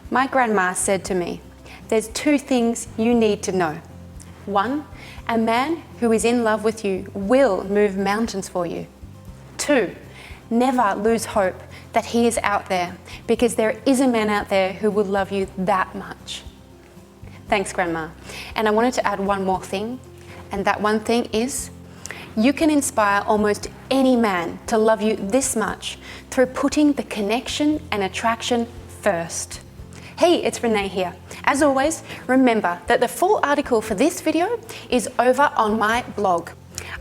My grandma said to me, there's two things you need to know. One, a man who is in love with you will move mountains for you. Two, never lose hope that he is out there, because there is a man out there who will love you that much. Thanks, Grandma. And I wanted to add one more thing, and that one thing is, you can inspire almost any man to love you this much through putting the connection and attraction first. Hey, it's Renee here. As always, remember that the full article for this video is over on my blog.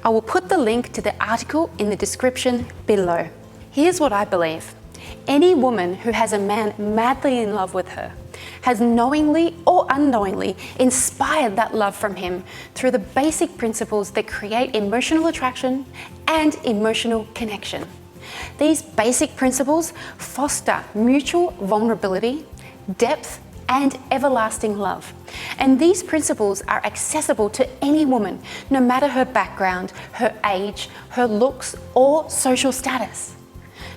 I will put the link to the article in the description below. Here's what I believe. Any woman who has a man madly in love with her has knowingly or unknowingly inspired that love from him through the basic principles that create emotional attraction and emotional connection. These basic principles foster mutual vulnerability, depth, and everlasting love. And these principles are accessible to any woman, no matter her background, her age, her looks, or social status.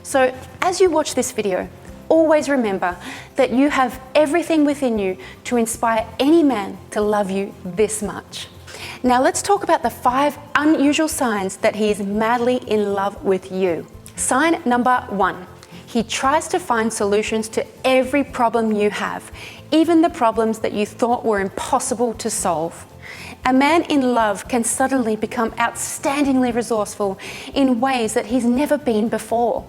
So as you watch this video, always remember that you have everything within you to inspire any man to love you this much. Now let's talk about the 5 unusual signs that he is madly in love with you. Sign number 1. He tries to find solutions to every problem you have, even the problems that you thought were impossible to solve. A man in love can suddenly become outstandingly resourceful in ways that he's never been before.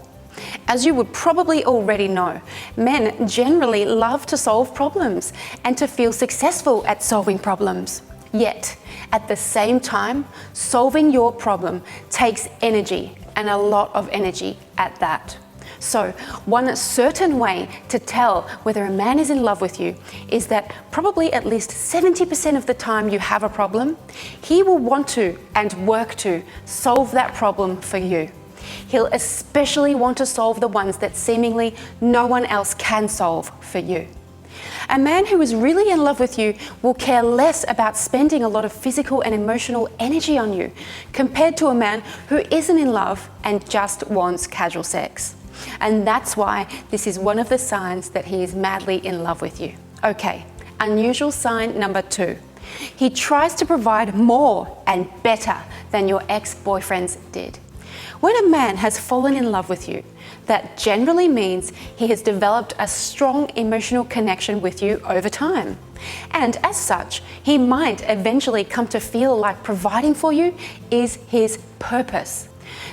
As you would probably already know, men generally love to solve problems and to feel successful at solving problems. Yet, at the same time, solving your problem takes energy, and a lot of energy at that. So, one certain way to tell whether a man is in love with you is that probably at least 70% of the time you have a problem, he will want to and work to solve that problem for you. He'll especially want to solve the ones that seemingly no one else can solve for you. A man who is really in love with you will care less about spending a lot of physical and emotional energy on you compared to a man who isn't in love and just wants casual sex. And that's why this is one of the signs that he is madly in love with you. Okay, unusual sign number 2. He tries to provide more and better than your ex-boyfriends did. When a man has fallen in love with you, that generally means he has developed a strong emotional connection with you over time. And as such, he might eventually come to feel like providing for you is his purpose.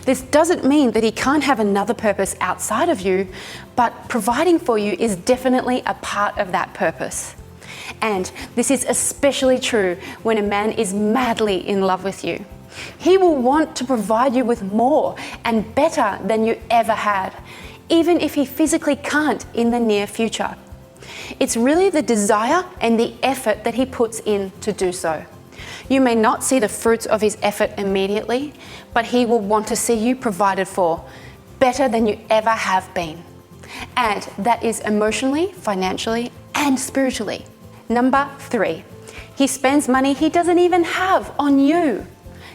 This doesn't mean that he can't have another purpose outside of you, but providing for you is definitely a part of that purpose. And this is especially true when a man is madly in love with you. He will want to provide you with more and better than you ever had, even if he physically can't in the near future. It's really the desire and the effort that he puts in to do so. You may not see the fruits of his effort immediately, but he will want to see you provided for better than you ever have been. And that is emotionally, financially, and spiritually. Number 3, he spends money he doesn't even have on you.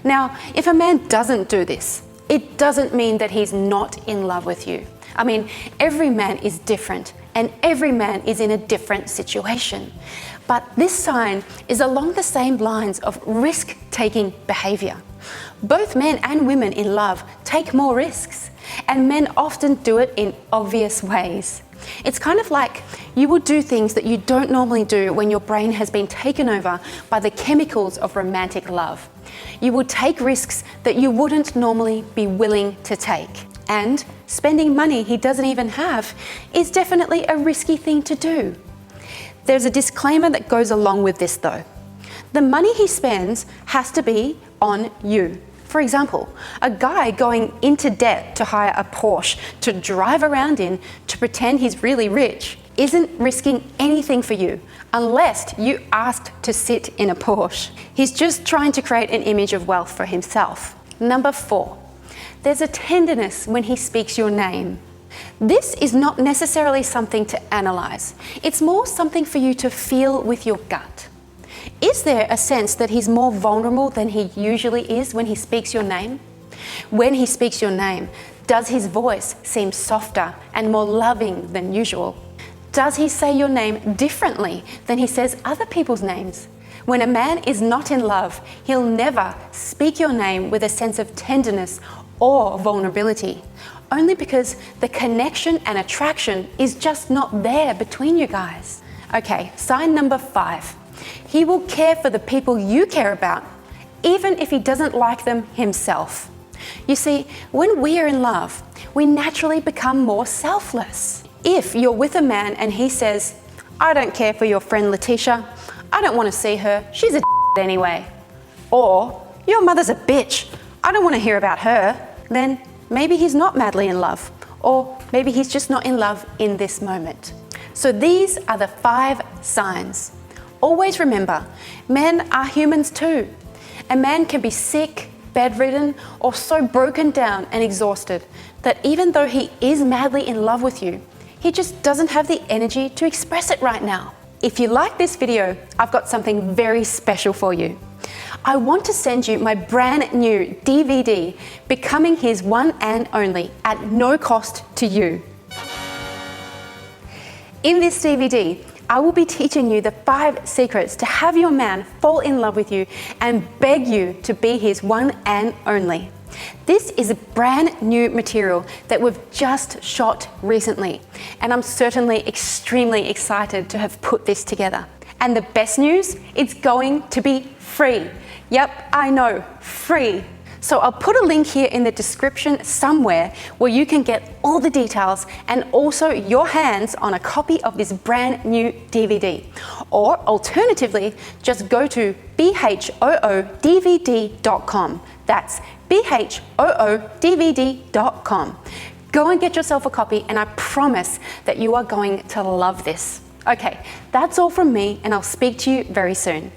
Now, if a man doesn't do this, it doesn't mean that he's not in love with you. I mean, every man is different and every man is in a different situation. But this sign is along the same lines of risk-taking behavior. Both men and women in love take more risks, and men often do it in obvious ways. It's kind of like you will do things that you don't normally do when your brain has been taken over by the chemicals of romantic love. You will take risks that you wouldn't normally be willing to take. And spending money he doesn't even have is definitely a risky thing to do. There's a disclaimer that goes along with this though. The money he spends has to be on you. For example, a guy going into debt to hire a Porsche to drive around in to pretend he's really rich isn't risking anything for you unless you asked to sit in a Porsche. He's just trying to create an image of wealth for himself. Number 4, there's a tenderness when he speaks your name. This is not necessarily something to analyze. It's more something for you to feel with your gut. Is there a sense that he's more vulnerable than he usually is when he speaks your name? When he speaks your name, does his voice seem softer and more loving than usual? Does he say your name differently than he says other people's names? When a man is not in love, he'll never speak your name with a sense of tenderness or vulnerability, only because the connection and attraction is just not there between you guys. Okay, sign number 5. He will care for the people you care about, even if he doesn't like them himself. You see, when we are in love, we naturally become more selfless. If you're with a man and he says, "I don't care for your friend Letitia, I don't want to see her, she's a anyway," or "Your mother's a bitch, I don't want to hear about her," then maybe he's not madly in love, or maybe he's just not in love in this moment. So these are the 5 signs. Always remember, men are humans too. A man can be sick, bedridden, or so broken down and exhausted that even though he is madly in love with you, he just doesn't have the energy to express it right now. If you like this video, I've got something very special for you. I want to send you my brand new DVD, Becoming His One and Only, at no cost to you. In this DVD, I will be teaching you the 5 secrets to have your man fall in love with you and beg you to be his one and only. This is a brand new material that we've just shot recently, and I'm certainly extremely excited to have put this together. And the best news, it's going to be free. Yep, I know, free. So I'll put a link here in the description somewhere where you can get all the details and also your hands on a copy of this brand new DVD. Or alternatively, just go to bhoodvd.com. That's bhoodvd.com. Go and get yourself a copy, and I promise that you are going to love this. Okay, that's all from me, and I'll speak to you very soon.